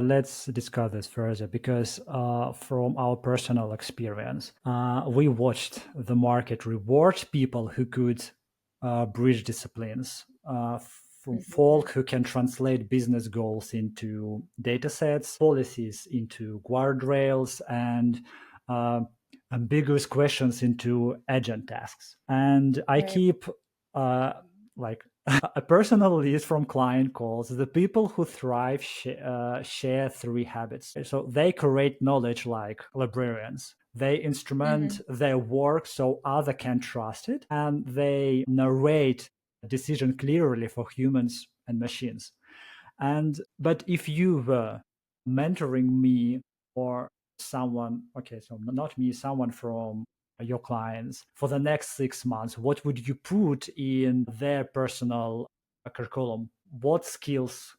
let's discuss this further because from our personal experience, we watched the market reward people who could bridge disciplines, from folk who can translate business goals into data sets, policies into guardrails, and ambiguous questions into agent tasks. And I keep like a personal list from client calls. The people who thrive share three habits. So they create knowledge like librarians. They instrument their work so other can trust it, and they narrate decision clearly for humans and machines. But if you were mentoring me or someone, okay, so not me, someone from your clients for the next 6 months, what would you put in their personal curriculum? What skills,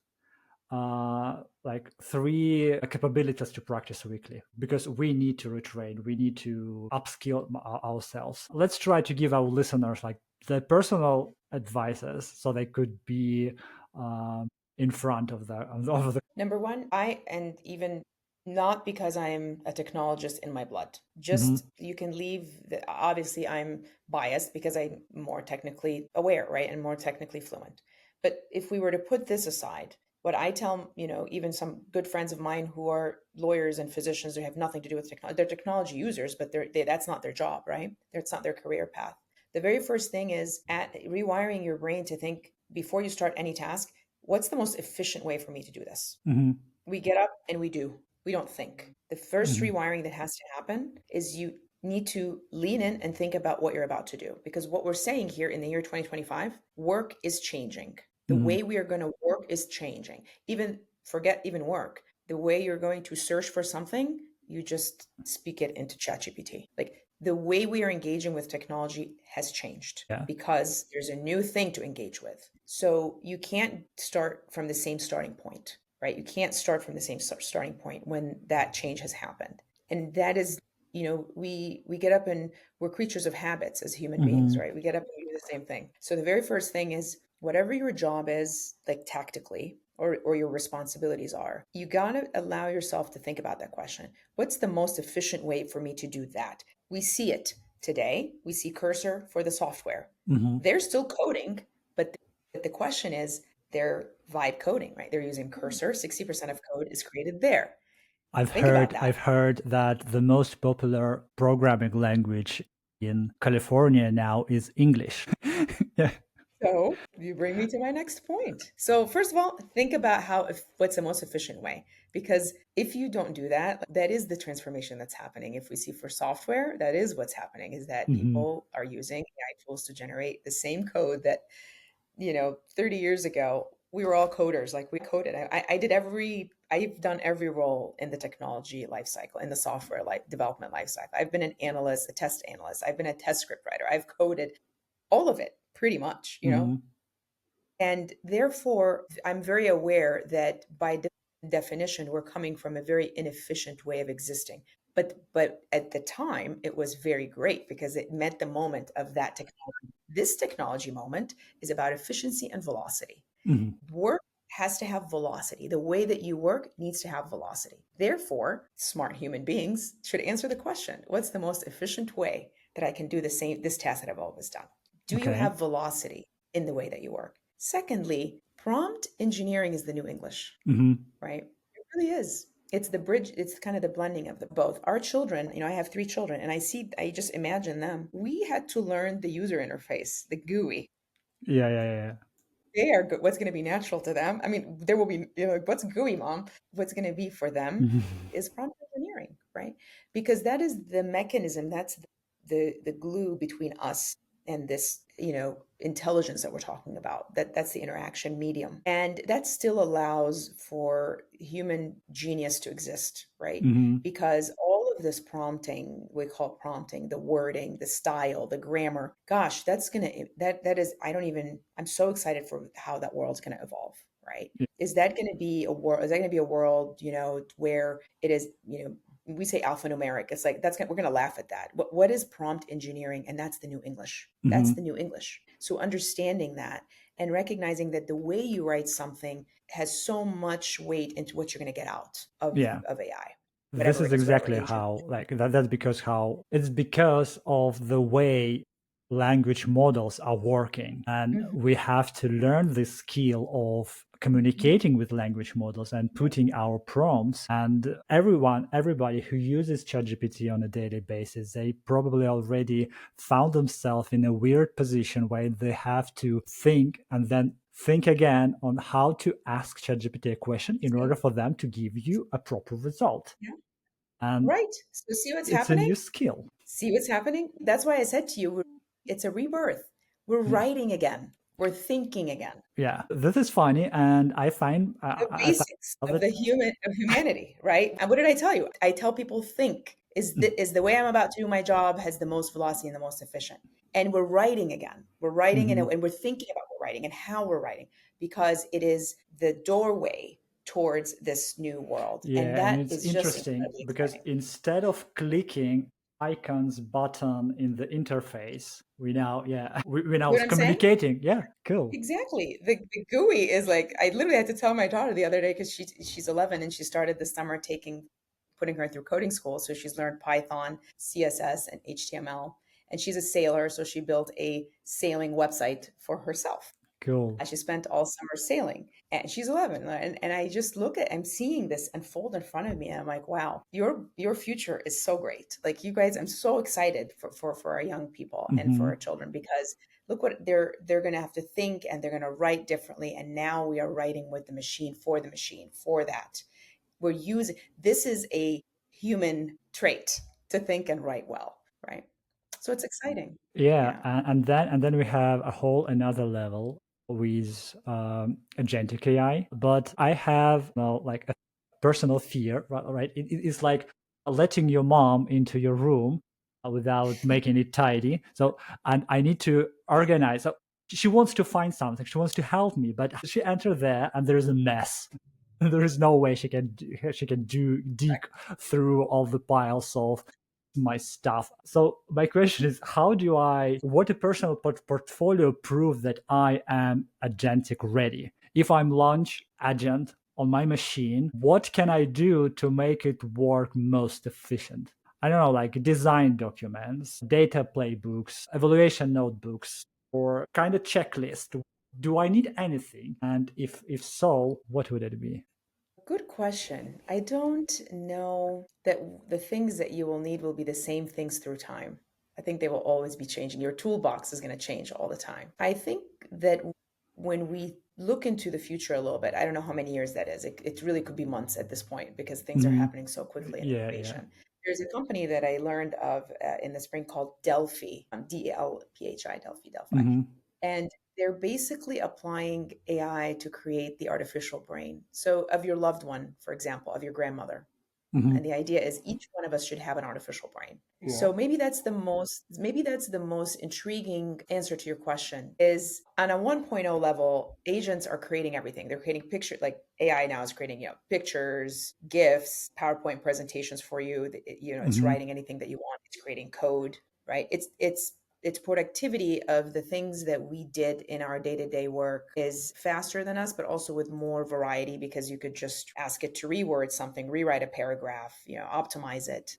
like three capabilities to practice weekly? Because we need to retrain, we need to upskill ourselves. Let's try to give our listeners like the personal advices so they could be in front of the. Number one, and even not because I'm a technologist in my blood, Mhm. just you can leave obviously I'm biased because I'm more technically aware, right? And more technically fluent. But if we were to put this aside, what I tell, even some good friends of mine who are lawyers and physicians who have nothing to do with technology, they're technology users, but that's not their job, right? That's not their career path. The very first thing is at rewiring your brain to think before you start any task, what's the most efficient way for me to do this? Mhm. We get up and we do. We don't think. The first Mhm. rewiring that has to happen is you need to lean in and think about what you're about to do. Because what we're saying here in the year 2025, work is changing. The Mhm. way we are going to work is changing. Even forget even work. The way you're going to search for something, you just speak it into ChatGPT. Like the way we are engaging with technology has changed Yeah. because there's a new thing to engage with. So you can't start from the same starting point, right? You can't start from the same starting point when that change has happened. And that is, we get up and we're creatures of habits as human beings, Mhm. right? We get up and we do the same thing. So the very first thing is whatever your job is, like tactically, or your responsibilities are, you got to allow yourself to think about that question. What's the most efficient way for me to do that? We see it today. We see Cursor for the software. Mhm. They're still coding, but the question is they're vibe coding, right? They're using Cursor. 60% of code is created there. I've Think about heard that. I've heard that the most popular programming language in California now is English. Yeah. So you bring me to my next point. So first of all, think about what's the most efficient way. Because if you don't do that, that is the transformation that's happening. If we see for software, that is what's happening, is that Mhm. people are using AI tools to generate the same code that 30 years ago, we were all coders. Like we coded. I've done every role in the technology lifecycle, in the software development lifecycle. I've been an analyst, a test analyst. I've been a test script writer. I've coded all of it pretty much. Mhm. And therefore, I'm very aware that by definition, we're coming from a very inefficient way of existing. But at the time, it was very great because it met the moment of that technology. This technology moment is about efficiency and velocity. Mhm. Work has to have velocity. The way that you work needs to have velocity. Therefore, smart human beings should answer the question, what's the most efficient way that I can do this task that I've always done? Do you Okay. have velocity in the way that you work? Secondly, prompt engineering is the new English, Mhm. right? It really is. It's the bridge, it's kind of the blending of the both. Our children, I have 3 children, and I just imagine them. We had to learn the user interface, the GUI. Yeah, yeah, yeah. They are good. What's going to be natural to them? I mean, there will be, like, what's GUI, mom? What's going to be for them Mhm. is prompt engineering, right? Because that is the mechanism, that's the glue between us and this, intelligence that we're talking about. That's the interaction medium. And that still allows for human genius to exist, right? Mhm. Because all of this prompting, we call prompting, the wording, the style, the grammar, gosh, that is, I'm so excited for how that world's going to evolve, right? Yeah. Is that going to be a world, where it is, we say alphanumeric. It's like, we're going to laugh at that. What is prompt engineering? And that's the new English. That's Mhm. the new English. So understanding that and recognizing that the way you write something has so much weight into what you're going to get out Yeah. of AI, This whatever is it is, whatever exactly agent. how, like, that's because how it's because of the way language models are working. And Mhm. we have to learn the skill of Mhm. communicating with language models and putting our prompts. And everybody who uses ChatGPT on a daily basis, they probably already found themselves in a weird position where they have to think and then think again on how to ask ChatGPT a question in See? order for them to give you a proper result. Yeah. And Right. So see what's it's a happening? new skill. See what's happening? That's why I said to you, it's a rebirth. We're Yeah. writing again. We're thinking again. Yeah, this is funny, and I find The I find basics of that. of humanity, right? And what did I tell you? I tell people think is the way I'm about to do my job has the most velocity and the most efficient. And we're writing again. We're writing Mhm. and we're thinking about what we're writing and how we're writing because it is the doorway towards this new world. And Yeah, and that it's is just interesting incredibly because exciting. instead of clicking icons button in the interface, we now we now You know what I'm saying? communicating. Yeah, cool. Exactly. The GUI is like I literally had to tell my daughter the other day because she's 11 and she started this summer putting her through coding school. So she's learned Python, CSS, and HTML. And she's a sailor, so she built a sailing website for herself. Cool. And she spent all summer sailing. And she's 11. And I just I'm seeing this unfold in front of me. And I'm like, wow, your future is so great. Like you guys, I'm so excited for our young people and for Hmm. our children because look what they're gonna have to think and they're gonna write differently. And now we are writing with the machine for that. We're using this is a human trait to think and write well, right? So it's exciting. Yeah, Yeah. and then we have a whole another level with agentic AI. But I have like a personal fear, right? It's like letting your mom into your room without making it tidy. So, and I need to organize. So she wants to find something. She wants to help me, but she enters there and there's a mess. There is no way she can dig through all the piles of my stuff. So my question is, how do I, what a personal portfolio prove that I am agentic ready? If I'm launch agent on my machine, what can I do to make it work most efficient? I don't know, like design documents, data playbooks, evaluation notebooks, or kind of checklist. Do I need anything? And if so, what would it be? Good question. I don't know that the things that you will need will be the same things through time. I think they will always be changing. Your toolbox is going to change all the time. I think that when we look into the future a little bit, I don't know how many years that is. It really could be months at this point because things are Hmm. happening so quickly in Yeah, yeah. innovation. There's a company that I learned of in the spring called Delphi, Delphi, Delphi. Hmm. And they're basically applying AI to create the artificial brain. So, of your loved one, for example, of your grandmother. And Hmm. the idea is each one of us should have an artificial brain. Yeah. So maybe that's the most intriguing answer to your question is on a 1.0 level, agents are creating everything. They're creating picture like AI now is creating, pictures, GIFs, PowerPoint presentations for you. It's Hmm. writing anything that you want. It's creating code, right? It's productivity of the things that we did in our day-to-day work is faster than us, but also with more variety because you could just ask it to reword something, rewrite a paragraph, optimize it,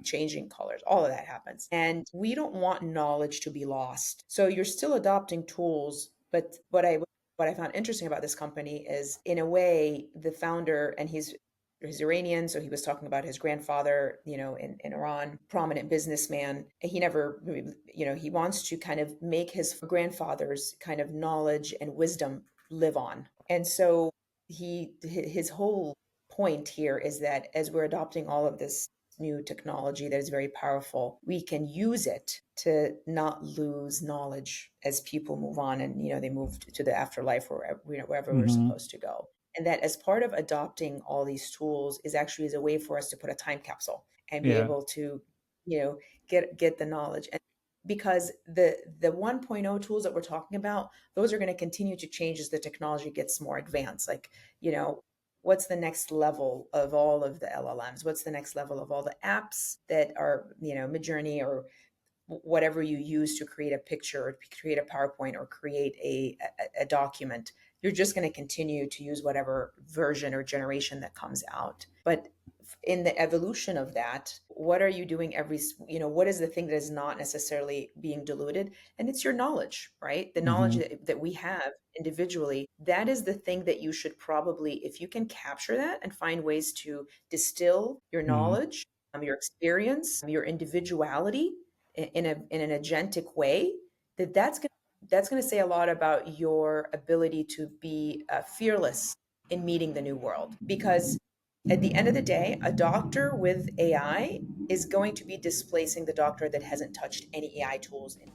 changing colors, all of that happens. And we don't want knowledge to be lost. So you're still adopting tools, but what I found interesting about this company is in a way the founder and he's Iranian, so he was talking about his grandfather, in Iran, prominent businessman. He never, he wants to kind of make his grandfather's kind of knowledge and wisdom live on. And so his whole point here is that as we're adopting all of this new technology that is very powerful, we can use it to not lose knowledge as people move on and they move to the afterlife or wherever we're Hmm. supposed to go. And that as part of adopting all these tools is actually as a way for us to put a time capsule and be Yeah. able to, get the knowledge. And because the 1.0 tools that we're talking about, those are going to continue to change as the technology gets more advanced. Like, what's the next level of all of the LLMs? What's the next level of all the apps that are, Midjourney or whatever you use to create a picture or create a PowerPoint or create a document. You're just going to continue to use whatever version or generation that comes out. But in the evolution of that, what are you doing what is the thing that is not necessarily being diluted? And it's your knowledge, right? The knowledge Mm-hmm. that we have individually, that is the thing that you should probably, if you can capture that and find ways to distill your Mm-hmm. knowledge, your experience, your individuality in an agentic way, that's going to say a lot about your ability to be fearless in meeting the new world. Because at the end of the day, a doctor with AI is going to be displacing the doctor that hasn't touched any AI tools in